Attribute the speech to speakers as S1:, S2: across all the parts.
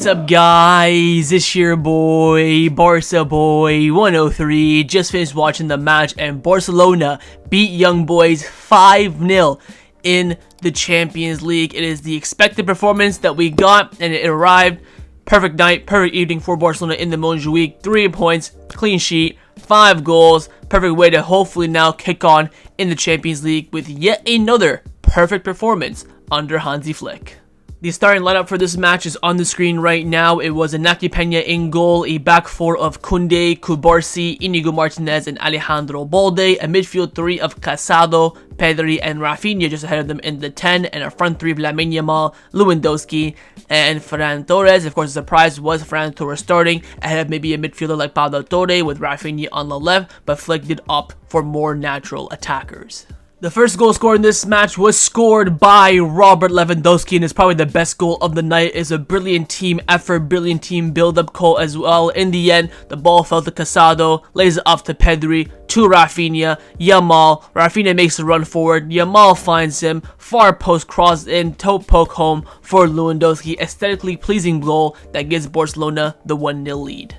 S1: What's up, guys? It's your boy, Barca Boy 103. Just finished watching the match and Barcelona beat Young Boys 5-0 in the Champions League. It is the expected performance that we got and it arrived. Perfect night, perfect evening for Barcelona in the Montjuïc. 3 points, clean sheet, 5 goals. Perfect way to hopefully now kick on in the Champions League with yet another perfect performance under Hansi Flick. The starting lineup for this match is on the screen right now. It was Iñaki Peña in goal, a back four of Kounde, Kubarsi, Inigo Martinez, and Alejandro Balde, a midfield three of Casado, Pedri, and Raphinha just ahead of them in the 10, and a front three of Lamine Yamal, Lewandowski, and Ferran Torres. Of course, the surprise was Ferran Torres starting ahead of maybe a midfielder like Pablo Torre with Raphinha on the left, but Flick did opt for more natural attackers. The first goal scored in this match was scored by Robert Lewandowski, and it's probably the best goal of the night. It's a brilliant team effort, brilliant team build-up goal as well. In the end, the ball fell to Casado, lays it off to Pedri, to Raphinha, Yamal. Raphinha makes a run forward, Yamal finds him, far post cross in, toe poke home for Lewandowski. Aesthetically pleasing goal that gives Barcelona the 1-0 lead.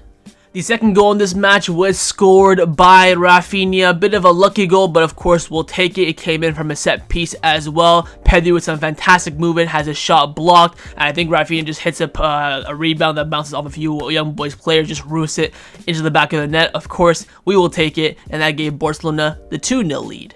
S1: The second goal in this match was scored by Raphinha. A bit of a lucky goal, but of course we'll take it. It came in from a set piece as well. Pedri with some fantastic movement has his shot blocked, and I think Raphinha just hits a rebound that bounces off a few Young Boys players, just roosts it into the back of the net. Of course, we will take it, and that gave Barcelona the 2-0 lead.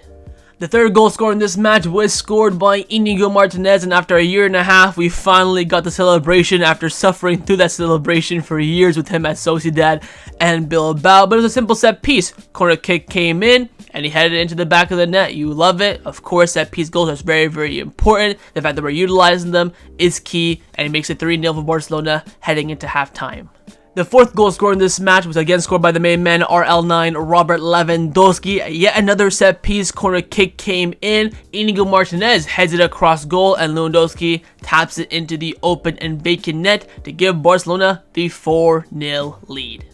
S1: The third goal scored in this match was scored by Inigo Martinez, and after a year and a half, we finally got the celebration after suffering through that celebration for years with him at Sociedad and Bilbao. But it was a simple set piece. Corner kick came in, and he headed it into the back of the net. You love it. Of course, set piece goals are very, very important. The fact that we're utilizing them is key, and it makes it 3-0 for Barcelona heading into halftime. The fourth goal scored in this match was again scored by the main man, RL9, Robert Lewandowski. Yet another set piece corner kick came in. Inigo Martinez heads it across goal, and Lewandowski taps it into the open and vacant net to give Barcelona the 4-0 lead.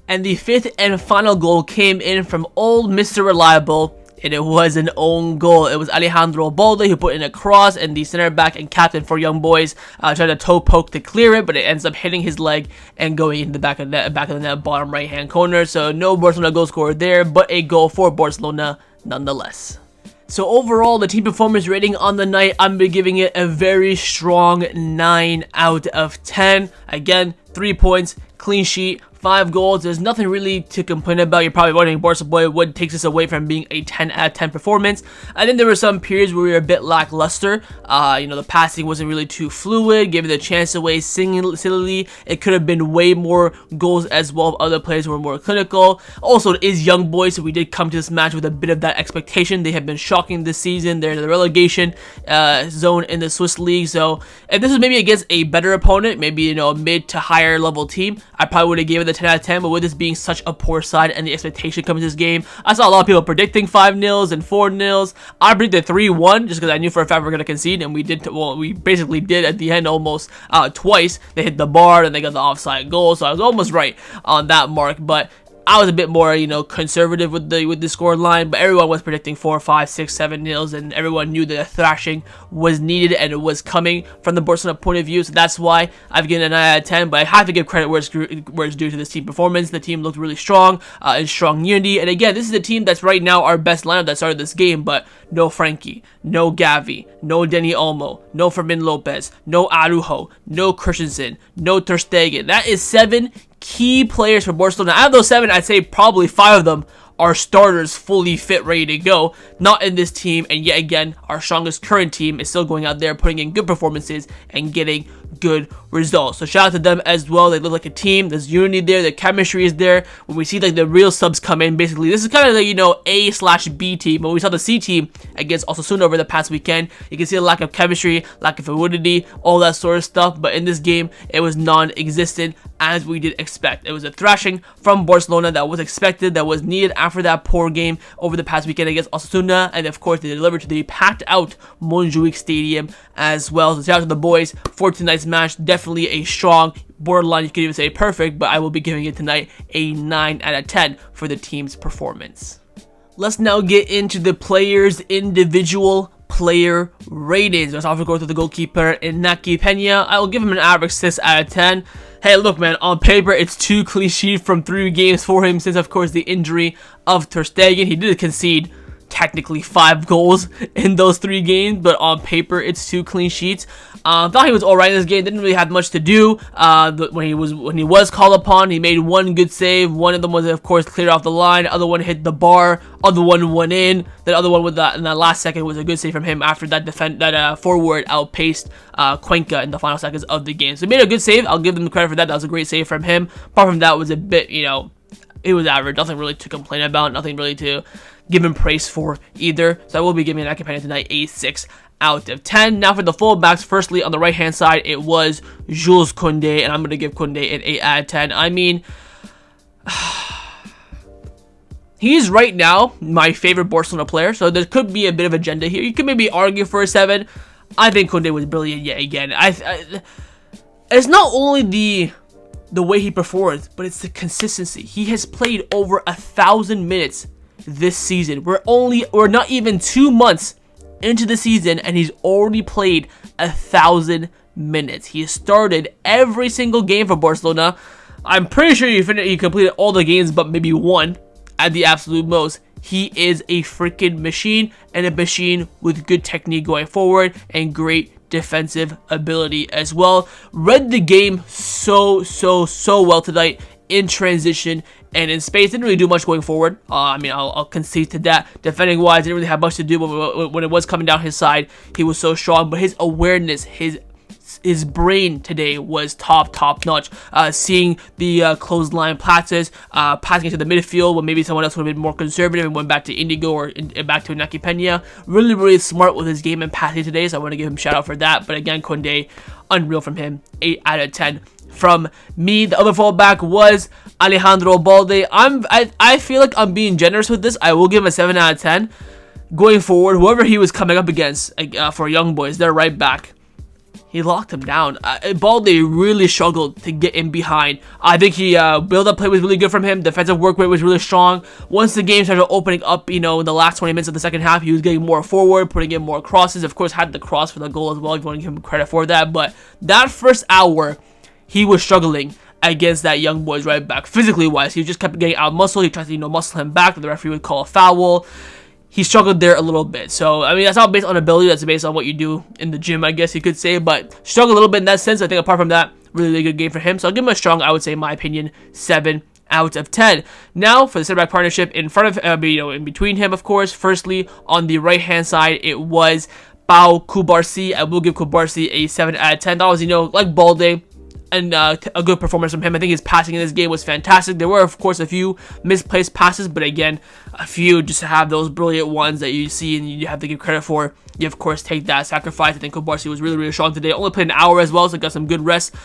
S1: And the fifth and final goal came in from old Mr. Reliable, and it was an own goal. It was Alejandro Balde who put in a cross, and the center back and captain for Young Boys tried to toe poke to clear it, but it ends up hitting his leg and going into the back of the net, bottom right hand corner. So no Barcelona goal scored there, but a goal for Barcelona nonetheless. So overall, the team performance rating on the night, I'm giving it a very strong 9 out of 10. Again, 3 points, clean sheet, 5 goals. There's nothing really to complain about. You're probably wondering, Barca Boy, what takes us away from being a 10 out of 10 performance? I think there were some periods where we were a bit lackluster. The passing wasn't really too fluid, giving the chance away silly. It could have been way more goals as well if other players were more clinical. Also, it is Young Boys, so we did come to this match with a bit of that expectation. They have been shocking this season. They're in the relegation zone in the Swiss League. So if this was maybe against a better opponent, maybe a mid to higher level team, I probably would have given it the 10 out of 10, but with this being such a poor side and the expectation coming to this game, I saw a lot of people predicting 5-0s and 4-0s. I predicted 3-1 just because I knew for a fact we were going to concede, and we did. Well, we basically did at the end almost twice. They hit the bar and they got the offside goal, so I was almost right on that mark, but I was a bit more, conservative with the score line, but everyone was predicting 4, 5, 6, 7-0s, and everyone knew that a thrashing was needed and it was coming from the Barcelona point of view. So that's why I've given a 9 out of 10. But I have to give credit where it's due to this team performance. The team looked really strong, in strong unity. And again, this is the team that's right now our best lineup that started this game. But no Frankie, no Gavi, no Dani Olmo, no Fermin Lopez, no Araujo, no Christensen, no Ter Stegen. That is 7 key players for Barcelona. Out of those 7, I'd say probably 5 of them are starters fully fit, ready to go. Not in this team, and yet again, our strongest current team is still going out there, putting in good performances and getting good results. So shout out to them as well. They look like a team. There's unity there. The chemistry is there. When we see the real subs come in, basically, this is kind of the A/B team. When we saw the C team against Osasuna over the past weekend, you can see a lack of chemistry, lack of fluidity, all that sort of stuff. But in this game, it was non-existent, as we did expect. It was a thrashing from Barcelona that was expected, that was needed after that poor game over the past weekend against Osasuna, and of course they delivered to the packed out Montjuïc stadium as well. So shout out to the boys for tonight's match. Definitely a strong, borderline, you could even say perfect, but I will be giving it tonight a 9 out of 10 for the team's performance. Let's now get into the players' individual player ratings. Let's also go to the goalkeeper, Iñaki Peña. I will give him an average 6 out of 10. Hey, look, man, on paper, it's 2 clean sheets from 3 games for him since, of course, the injury of Ter Stegen. He did concede technically 5 goals in those 3 games, but on paper, it's 2 clean sheets. Thought he was alright in this game. Didn't really have much to do. When he was called upon, he made 1 good save. One of them was, of course, cleared off the line. The other one hit the bar. Other one went in. The other one with that in that last second was a good save from him after that forward outpaced Cuenca in the final seconds of the game. So he made a good save. I'll give him the credit for that. That was a great save from him. Apart from that, was a bit, it was average. Nothing really to complain about. Nothing really to give him praise for either. So I will be giving Iñaki Peña tonight a 6 out of 10. Now for the fullbacks, firstly on the right hand side, it was Jules Kounde, and I'm going to give Kounde an 8 out of 10. I mean, he's right now my favorite Barcelona player, so there could be a bit of agenda here. You could maybe argue for a 7. I think Kounde was brilliant yet again. It's not only the way he performs, but it's the consistency. He has played over 1,000 minutes this season. We're not even 2 months into the season, and he's already played 1,000 minutes. He has started every single game for Barcelona. I'm pretty sure he completed all the games but maybe 1 at the absolute most. He is a freaking machine, and a machine with good technique going forward and great defensive ability as well. Read the game so well tonight in transition and in space. Didn't really do much going forward. I'll concede to that. Defending wise, didn't really have much to do, but when it was coming down his side, he was so strong. But his awareness, his brain today was top notch. Seeing the clothesline passes, passing into the midfield when maybe someone else would have been more conservative and went back to Inigo or back to Iñaki Peña. Really smart with his game and passing today, so I want to give him a shout out for that. But again, Kounde, unreal from him. 8 out of 10 from me. The other fullback was Alejandro Balde. I feel like I'm being generous with this. I will give him a 7 out of 10. Going forward, whoever he was coming up against for Young Boys, they're right back. He locked him down. Balde really struggled to get in behind. I think he build-up play was really good from him. Defensive work rate was really strong. Once the game started opening up, in the last 20 minutes of the second half, he was getting more forward, putting in more crosses. Of course, had the cross for the goal as well, if you want to give him credit for that. But that first hour, he was struggling against that Young Boys right back. Physically wise, he just kept getting out muscle. He tried to muscle him back, but the referee would call a foul. He struggled there a little bit. So, I mean, that's not based on ability. That's based on what you do in the gym, I guess you could say. But struggled a little bit in that sense. I think apart from that, really good game for him. So I'll give him a strong, I would say, in my opinion, 7 out of 10. Now, for the center back partnership in front of, in between him, of course. Firstly, on the right-hand side, it was Pau Cubarsí. I will give Cubarsí a 7 out of 10. That was, like Balde, and a good performance from him. I think his passing in this game was fantastic. There were, of course, a few misplaced passes, but again, a few just to have those brilliant ones that you see and you have to give credit for. You, of course, take that sacrifice. I think Cubarsí was really strong today. Only played an hour as well, so got some good rest,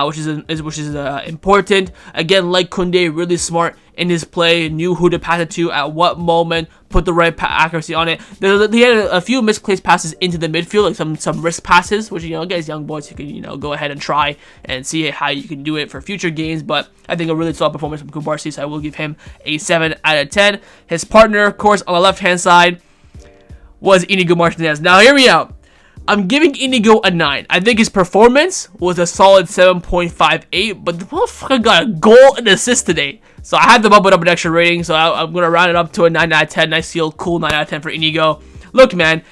S1: which is important. Again, like Kounde, really smart in his play, knew who to pass it to at what moment, put the right accuracy on it. He had a few misplaced passes into the midfield, like some risk passes, which, against Young Boys, you can, go ahead and try and see how you can do it for future games. But I think a really solid performance from Cubarsí, so I will give him a 7 out of 10. His partner, of course, on the left-hand side was Inigo Martinez. Now, hear me out. I'm giving Inigo a 9. I think his performance was a solid 7.58, but the motherfucker got a goal and assist today. So I had to bump it up an extra rating, so I'm going to round it up to a 9 out of 10. Nice seal, cool 9 out of 10 for Inigo. Look, man,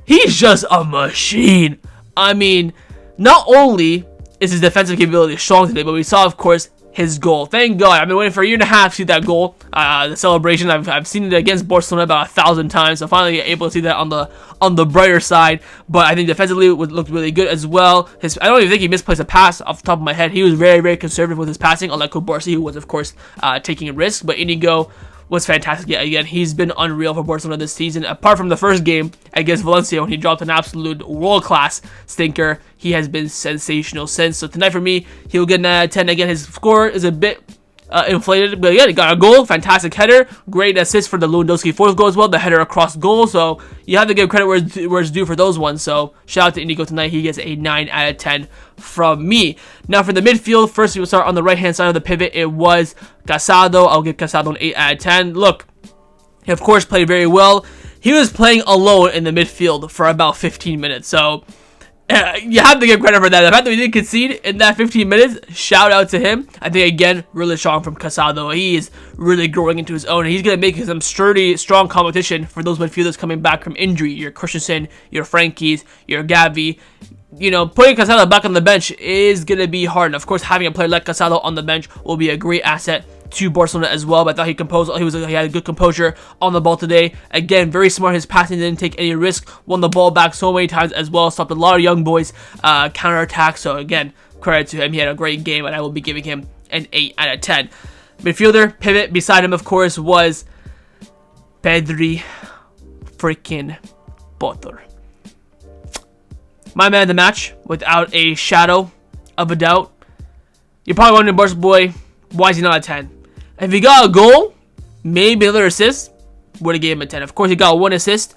S1: he's just a machine. I mean, not only is his defensive capability strong today, but we saw, of course, his goal. Thank God. I've been waiting for a year and a half to see that goal. The celebration. I've seen it against Barcelona about 1,000 times. So finally able to see that on the brighter side. But I think defensively it looked really good as well. I don't even think he misplaced a pass off the top of my head. He was very conservative with his passing, unlike Cubarsí, who was, of course, taking a risk. But Inigo was fantastic yet again. He's been unreal for Barcelona this season. Apart from the first game against Valencia when he dropped an absolute world-class stinker, he has been sensational since. So tonight for me, he'll get a 10. Again, his score is a bit inflated, but again, he got a goal, fantastic header, great assist for the Lewandowski fourth goal as well, the header across goal. So you have to give credit where it's due for those ones. So shout out to Inigo tonight. He gets a 9 out of 10 from me. Now for the midfield, first we will start on the right hand side of the pivot. It was Casado. I'll give Casado an 8 out of 10. Look, he of course played very well. he was playing alone in the midfield for about 15 minutes. So you have to give credit for that. The fact that we didn't concede in that 15 minutes, shout out to him. I think, again, really strong from Casado. He is really growing into his own. He's going to make some sturdy, strong competition for those midfielders coming back from injury. Your Christensen, your Frankies, your Gavi. You know, putting Casado back on the bench is going to be hard. And of course, having a player like Casado on the bench will be a great asset to Barcelona as well. But I thought he had a good composure on the ball today. Again, very smart. His passing didn't take any risk. Won the ball back so many times as well. Stopped a lot of young boys counterattack. So again, credit to him. He had a great game, and I will be giving him an 8 out of 10. Midfielder pivot beside him, of course, was Pedri freaking Potter. My man of the match, without a shadow of a doubt. You're probably wondering, Barca boy, why is he not a 10? If he got a goal, maybe another assist, would have gave him a 10. Of course, he got one assist,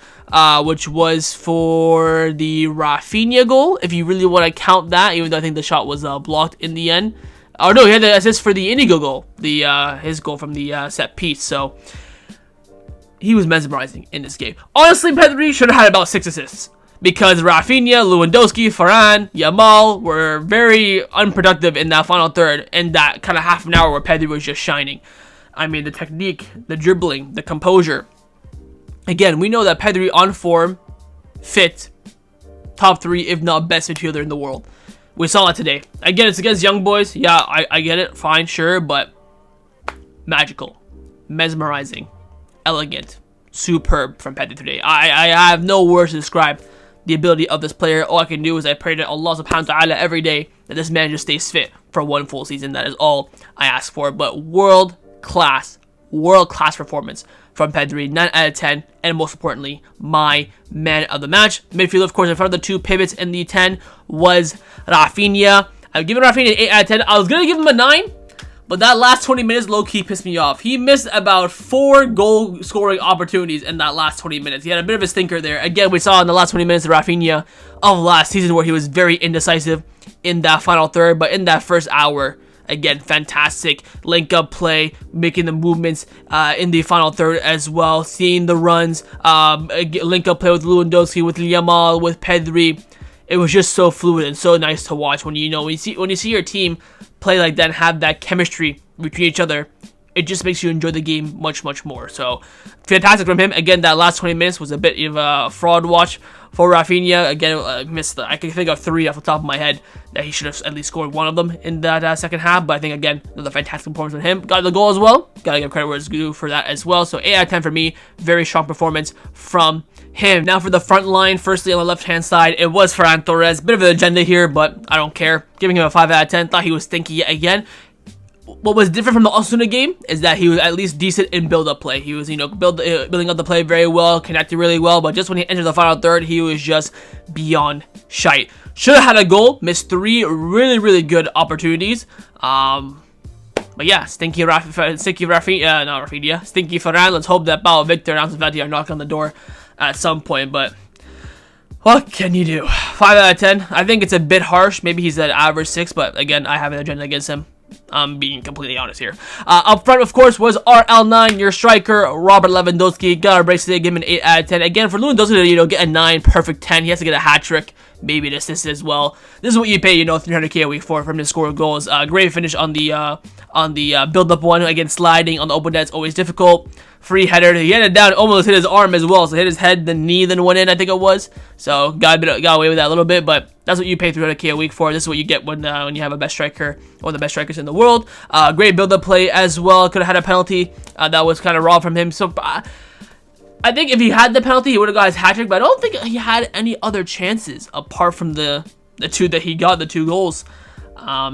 S1: which was for the Raphinha goal, if you really want to count that, even though I think the shot was blocked in the end. Oh no, he had the assist for the Inigo goal, his goal from the set piece. So he was mesmerizing in this game. Honestly, Pedri should have had about 6 assists. Because Raphinha, Lewandowski, Varane, Yamal were very unproductive in that final third, and that kind of half an hour where Pedri was just shining. I mean, the technique, the dribbling, the composure. Again, we know that Pedri on form, fit, top 3, if not best midfielder in the world. We saw it today. Again, it's against young boys. Yeah, I get it. Fine, sure, but magical, mesmerizing, elegant, superb from Pedri today. I have no words to describe the ability of this player. All I can do is I pray to Allah subhanahu wa ta'ala every day that this man just stays fit for one full season. That is all I ask for. But world class performance from Pedri, 9 out of 10, and most importantly, my man of the match. Midfield, of course, in front of the 2 pivots in the 10 was Raphinha. I've given Raphinha an 8 out of 10. I was going to give him a 9, but that last 20 minutes low-key pissed me off. He missed about 4 goal-scoring opportunities in that last 20 minutes. He had a bit of a stinker there. Again, we saw in the last 20 minutes of Raphinha of last season where he was very indecisive in that final third. But in that first hour, again, fantastic link-up play, making the movements in the final third as well. Seeing the runs, link-up play with Lewandowski, with Yamal, with Pedri. It was just so fluid and so nice to watch when you see your team play like that and have that chemistry between each other. It just makes you enjoy the game much more. So fantastic from him. Again, that last 20 minutes was a bit of a fraud watch for Raphinha. Again, missed. I can think of 3 off the top of my head that he should have at least scored 1 of them in that second half. But I think, again, another fantastic performance from him. Got the goal as well. Gotta give credit where it's due for that as well. So 8 out of 10 for me. Very strong performance from him. Now for the front line, firstly on the left-hand side, it was Ferran Torres. Bit of an agenda here, but I don't care. Giving him a 5 out of 10. Thought he was stinky yet again. What was different from the Osasuna game is that he was at least decent in build-up play. He was, building up the play very well, connected really well, but just when he entered the final third, he was just beyond shite. Should have had a goal, missed 3 really good opportunities. But yeah, stinky Ferran. Let's hope that Pau Victor and Ansu Fati are knocking on the door at some point, but what can you do? 5 out of 10. I think it's a bit harsh. Maybe he's at average 6, but again, I have an agenda against him. I'm being completely honest here. Up front, of course, was RL9, your striker, Robert Lewandowski. Got a brace today, give him an 8 out of 10. Again, for Lewandowski to, get a 9, perfect 10. He has to get a hat trick, maybe an assist as well. This is what you pay, $300K a week for him to score goals. Great finish on the build-up one. Again, sliding on the open net's always difficult. Free header. He headed down, almost hit his arm as well. So hit his head, the knee, then went in, I think it was. So got away with that a little bit, but that's what you pay $300K a week for. This is what you get when you have a best striker, one of the best strikers in the world. Great build-up play as well. Could have had a penalty that was kind of raw from him. So I think if he had the penalty, he would have got his hat trick, but I don't think he had any other chances apart from the 2 that he got, the 2 goals.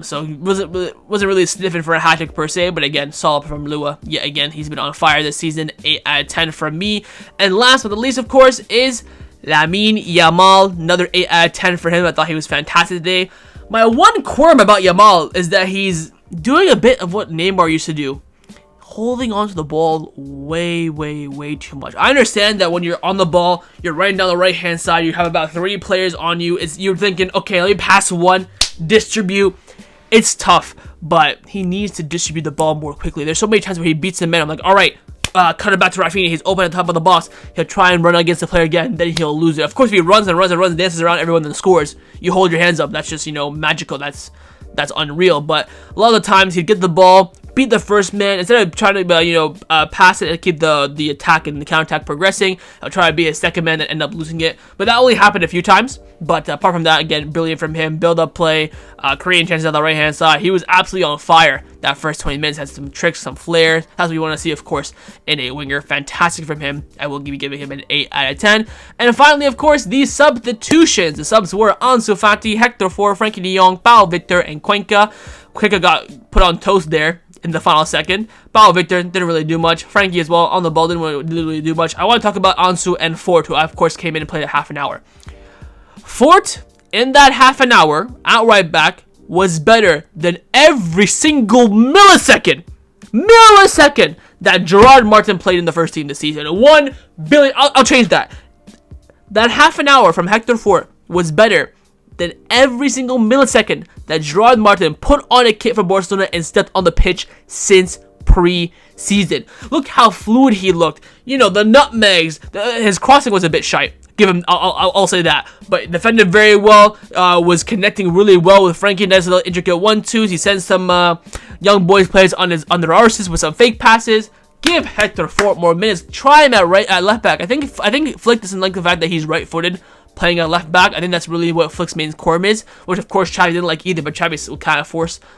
S1: So he wasn't really sniffing for a hat trick per se, but again, solid from Lua. Yet again, he's been on fire this season. 8 out of 10 from me. And last but not least, of course, is Lamine Yamal. Another 8 out of 10 for him. I thought he was fantastic today. My one qualm about Yamal is that he's doing a bit of what Neymar used to do. Holding onto the ball way too much. I understand that when you're on the ball, you're running down the right-hand side, you have about 3 players on you. You're thinking, okay, let me pass one, distribute. It's tough, but he needs to distribute the ball more quickly. There's so many times where he beats the man. I'm like, all right, cut it back to Raphinha. He's open at the top of the box. He'll try and run against the player again. Then he'll lose it. Of course, if he runs and runs and runs, dances around everyone, and scores, you hold your hands up. That's just, you know, magical. That's unreal. But a lot of the times he'd get the ball, beat the first man, instead of trying to pass it and keep the attack and the counter attack progressing. I'll try to be a second man and end up losing it. But that only happened a few times. But apart from that, again, brilliant from him. Build up play, creating chances on the right hand side. He was absolutely on fire that first 20 minutes. Had some tricks, some flair. That's what you want to see, of course, in a winger. Fantastic from him. I will be giving him an 8 out of 10. And finally, of course, the substitutions. The subs were Ansu Fati, Hector Ford, Frankie de Jong, Pau Victor, and Cuenca. Cuenca got put on toast there in the final second. Pau Victor didn't really do much. Frankie as well on the ball didn't really do much. I want to talk about Ansu and Fort, who of course came in and played a half an hour. Fort, in that half an hour, at right back, was better than every single millisecond that Gerard Martin played in the first team this season. 1 billion. I'll change that. That half an hour from Hector Fort was better than every single millisecond that Gerard Martin put on a kit for Barcelona and stepped on the pitch since pre-season. Look how fluid he looked. You know, the nutmegs, his crossing was a bit shy. Give him, I'll say that. But defended very well, was connecting really well with Frankie. Nice little intricate 1-2s. He sent some young boys players on their arses with some fake passes. Give Hector Fort more minutes. Try him at left back. I think Flick doesn't like the fact that he's right-footed playing at left back. I think that's really what Flick's main core is, which of course Xavi didn't like either, but Xavi kind of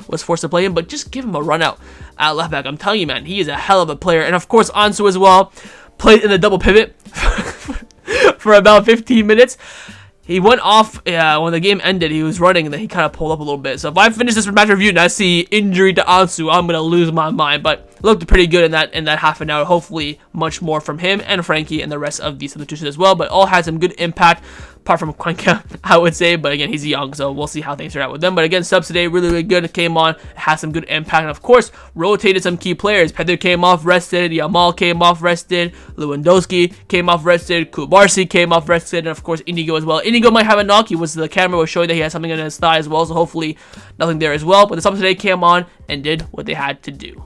S1: was forced to play him. But just give him a run out at left back. I'm telling you, man, he is a hell of a player. And of course, Ansu as well played in the double pivot for about 15 minutes. He went off when the game ended. He was running, and then he kind of pulled up a little bit. So if I finish this match review and I see injury to Ansu, I'm gonna lose my mind. But looked pretty good in that half an hour. Hopefully, much more from him and Frankie and the rest of the substitutions as well. But all had some good impact, apart from Cuenca, I would say. But again, he's young, so we'll see how things turn out with them. But again, subs today really good. Came on, had some good impact, and of course, rotated some key players. Pedri came off rested. Yamal came off rested. Lewandowski came off rested. Kubarsi came off rested, and of course, Inigo as well. Inigo might have a knock. The camera was showing that he had something in his thigh as well, so hopefully nothing there as well. But the subs today came on and did what they had to do.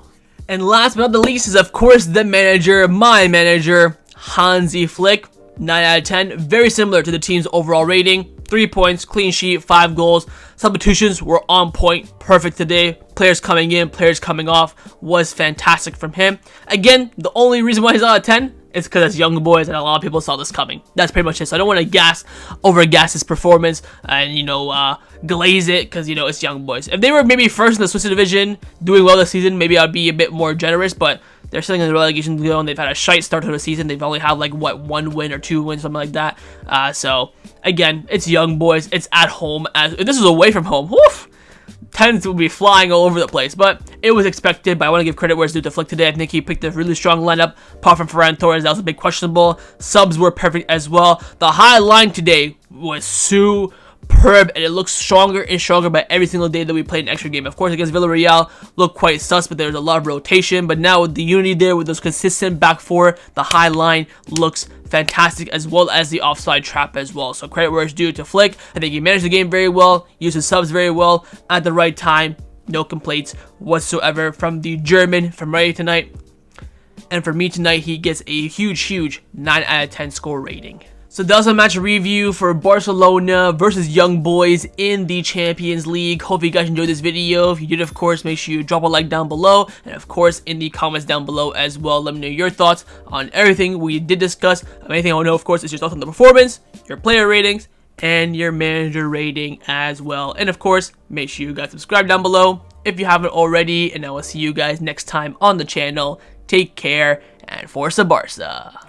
S1: And last but not the least is, of course, the manager, my manager, Hansi Flick. 9 out of 10. Very similar to the team's overall rating. 3 points, clean sheet, 5 goals. Substitutions were on point, perfect today. Players coming in, players coming off was fantastic from him. Again, the only reason why he's out of 10 is because it's young boys and a lot of people saw this coming. That's pretty much it. So I don't want to overgas his performance and, glaze it because, it's young boys. If they were maybe first in the Swiss division, doing well this season, maybe I'd be a bit more generous, but they're sitting in the relegation zone. They've had a shite start to the season. They've only had 1 win or 2 wins, something like that. So again, it's young boys. It's at home. If this was away from home, woof, 10s would be flying all over the place. But it was expected. But I want to give credit where it's due to Flick today. I think he picked a really strong lineup. Apart from Ferran Torres, that was a big questionable. Subs were perfect as well. The high line today was superb, and it looks stronger and stronger by every single day that we played an extra game. Of course, against Villarreal, looked quite sus, but there's a lot of rotation. But now with the unity there, with those consistent back four, the high line looks fantastic, as well as the offside trap as well. So credit where it's due to Flick. I think he managed the game very well, used his subs very well at the right time. No complaints whatsoever from the German from Ready tonight. And for me tonight, he gets a huge 9 out of 10 score rating. So that was a match review for Barcelona versus Young Boys in the Champions League. Hope you guys enjoyed this video. If you did, of course, make sure you drop a like down below. And of course, in the comments down below as well, let me know your thoughts on everything we did discuss. Anything I want to know, of course, is your thoughts on the performance, your player ratings, and your manager rating as well. And of course, make sure you guys subscribe down below if you haven't already. And I will see you guys next time on the channel. Take care, and Forza Barca.